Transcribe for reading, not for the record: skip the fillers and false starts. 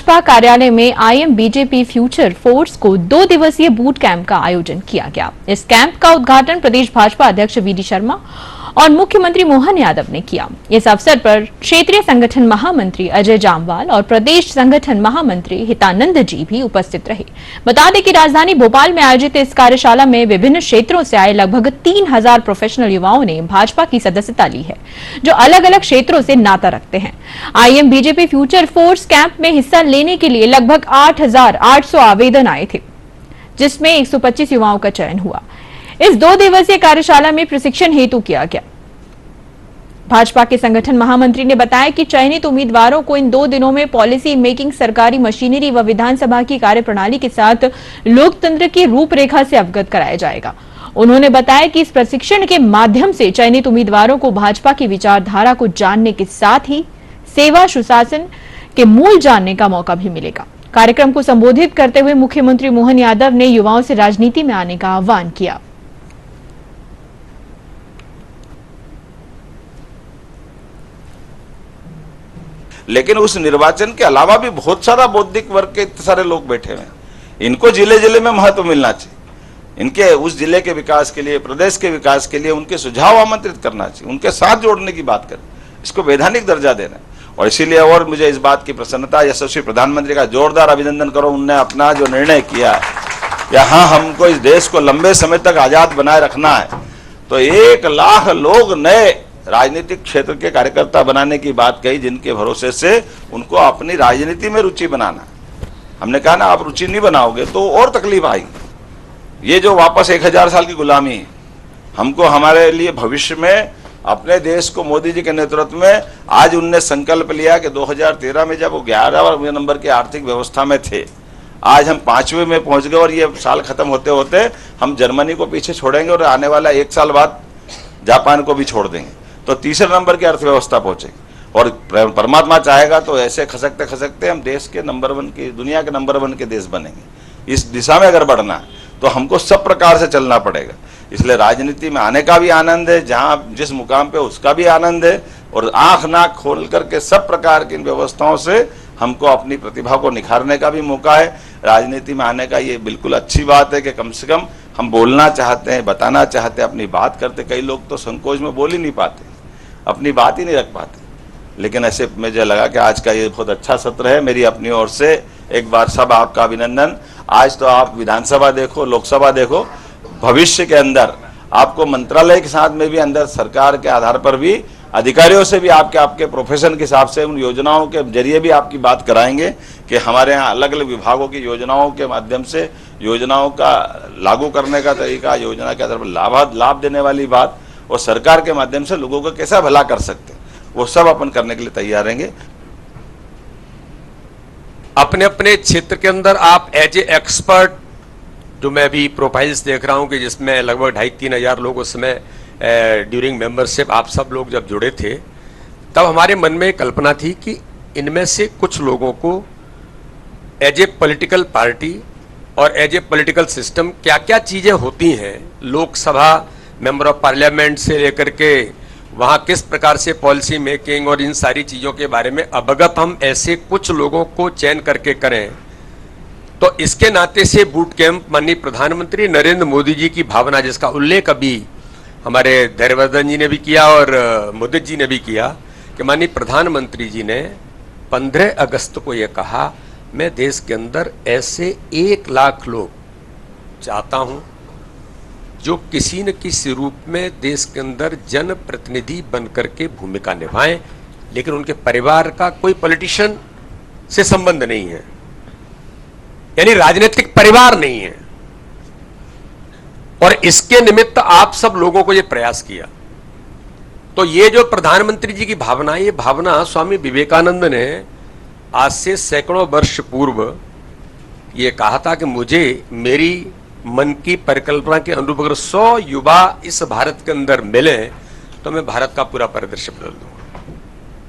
भाजपा कार्यालय में IM BJP future force को 2 दिवसीय बूट कैंप का आयोजन किया गया। इस कैंप का उद्घाटन प्रदेश भाजपा अध्यक्ष वीडी शर्मा और मुख्यमंत्री मोहन यादव ने किया। इस अवसर पर क्षेत्रीय संगठन महामंत्री अजय जामवाल और प्रदेश संगठन महामंत्री हितानंद जी भी उपस्थित रहे। बता दें कि राजधानी भोपाल में आयोजित इस कार्यशाला में विभिन्न क्षेत्रों से आए लगभग 3000 प्रोफेशनल युवाओं ने भाजपा की सदस्यता ली है, जो अलग अलग क्षेत्रों से नाता रखते हैं। आईएम बीजेपी फ्यूचर फोर्स कैंप में हिस्सा लेने के लिए लगभग 8800 आवेदन आए थे, जिसमें 125 युवाओं का चयन हुआ। इस 2 दिवसीय कार्यशाला में प्रशिक्षण हेतु किया गया। भाजपा के संगठन महामंत्री ने बताया कि चयनित उम्मीदवारों को इन 2 दिनों में पॉलिसी मेकिंग, सरकारी मशीनरी व विधानसभा की कार्यप्रणाली के साथ लोकतंत्र की रूपरेखा से अवगत कराया जाएगा। उन्होंने बताया कि इस प्रशिक्षण के माध्यम से चयनित उम्मीदवारों को भाजपा की विचारधारा को जानने के साथ ही सेवा सुशासन के मूल जानने का मौका भी मिलेगा। कार्यक्रम को संबोधित करते हुए मुख्यमंत्री मोहन यादव ने युवाओं से राजनीति में आने का आह्वान किया। लेकिन उस निर्वाचन के अलावा भी बहुत सारा बौद्धिक वर्ग के इतने सारे लोग बैठे हुए हैं, इनको जिले जिले में महत्व मिलना चाहिए। इनके उस जिले के विकास के लिए, प्रदेश के विकास के लिए उनके सुझाव आमंत्रित करना चाहिए, उनके साथ जोड़ने की बात करें, इसको वैधानिक दर्जा देना। और इसीलिए और मुझे इस बात की प्रसन्नता, यशस्वी प्रधानमंत्री का जोरदार अभिनंदन करो। उनने अपना जो निर्णय किया है, यहाँ हमको इस देश को लंबे समय तक आजाद बनाए रखना है, तो 1 लाख लोग नए राजनीतिक क्षेत्र के कार्यकर्ता बनाने की बात कही, जिनके भरोसे से उनको अपनी राजनीति में रुचि बनाना। हमने कहा ना, आप रुचि नहीं बनाओगे तो और तकलीफ आएगी। ये जो वापस 1000 साल की गुलामी है, हमको हमारे लिए भविष्य में अपने देश को मोदी जी के नेतृत्व में आज उनने संकल्प लिया कि 2013 में जब वो 11वें नंबर की आर्थिक व्यवस्था में थे, आज हम 5वें में पहुंच गए और ये साल खत्म होते होते हम जर्मनी को पीछे छोड़ेंगे और आने वाला 1 साल बाद जापान को भी छोड़ देंगे, तो 3रे नंबर की अर्थव्यवस्था पहुंचेगी। और परमात्मा चाहेगा तो ऐसे खसकते खसकते हम देश के नंबर 1 की, दुनिया के नंबर 1 के देश बनेंगे। इस दिशा में अगर बढ़ना है तो हमको सब प्रकार से चलना पड़ेगा। इसलिए राजनीति में आने का भी आनंद है, जहां जिस मुकाम पे उसका भी आनंद है, और आंख नाक खोल करके सब प्रकार की इन व्यवस्थाओं से हमको अपनी प्रतिभा को निखारने का भी मौका है। राजनीति में आने का ये बिल्कुल अच्छी बात है कि कम से कम हम बोलना चाहते हैं, बताना चाहते हैं, अपनी बात करते। कई लोग तो संकोच में बोल ही नहीं पाते, अपनी बात ही नहीं रख पाते। लेकिन ऐसे मुझे लगा कि आज का ये बहुत अच्छा सत्र है। मेरी अपनी ओर से एक बार सब आपका अभिनंदन। आज तो आप विधानसभा देखो, लोकसभा देखो, भविष्य के अंदर आपको मंत्रालय के साथ में भी अंदर सरकार के आधार पर भी अधिकारियों से भी आपके प्रोफेशन के हिसाब से उन योजनाओं के जरिए भी आपकी बात कराएंगे कि हमारे यहाँ अलग अलग विभागों की योजनाओं के माध्यम से योजनाओं का लागू करने का तरीका, योजना के आधार पर लाभ देने वाली बात, और सरकार के माध्यम से लोगों को कैसा भला कर सकते हैं, वो सब अपन करने के लिए तैयार रहेंगे। अपने अपने क्षेत्र के अंदर आप एज ए एक्सपर्ट, जो मैं भी प्रोफाइल्स देख रहा हूं कि जिसमें लगभग 2,500-3 हजार लोग उस समय ड्यूरिंग मेंबरशिप आप सब लोग जब जुड़े थे, तब हमारे मन में कल्पना थी कि इनमें से कुछ लोगों को एज ए पॉलिटिकल पार्टी और एज ए पॉलिटिकल सिस्टम क्या क्या चीजें होती हैं, लोकसभा मेंबर ऑफ पार्लियामेंट से लेकर के वहाँ किस प्रकार से पॉलिसी मेकिंग और इन सारी चीज़ों के बारे में अवगत हम ऐसे कुछ लोगों को चयन करके करें। तो इसके नाते से बूट कैंप माननीय प्रधानमंत्री नरेंद्र मोदी जी की भावना, जिसका उल्लेख अभी हमारे धैर्यवर्धन जी ने भी किया और मुदित जी ने भी किया, कि माननीय प्रधानमंत्री जी ने 15 अगस्त को यह कहा, मैं देश के अंदर ऐसे 1 लाख लोग चाहता हूँ जो किसी न किसी रूप में देश के अंदर जनप्रतिनिधि बनकर के भूमिका निभाएं, लेकिन उनके परिवार का कोई पॉलिटिशियन से संबंध नहीं है, यानी राजनीतिक परिवार नहीं है। और इसके निमित्त आप सब लोगों को यह प्रयास किया। तो ये जो प्रधानमंत्री जी की भावना, ये भावना स्वामी विवेकानंद ने आज से सैकड़ों वर्ष पूर्व ये कहा था कि मुझे मेरी मन की परिकल्पना के अनुरूप अगर 100 युवा इस भारत के अंदर मिले तो मैं भारत का पूरा परिदृश्य बदल दूं।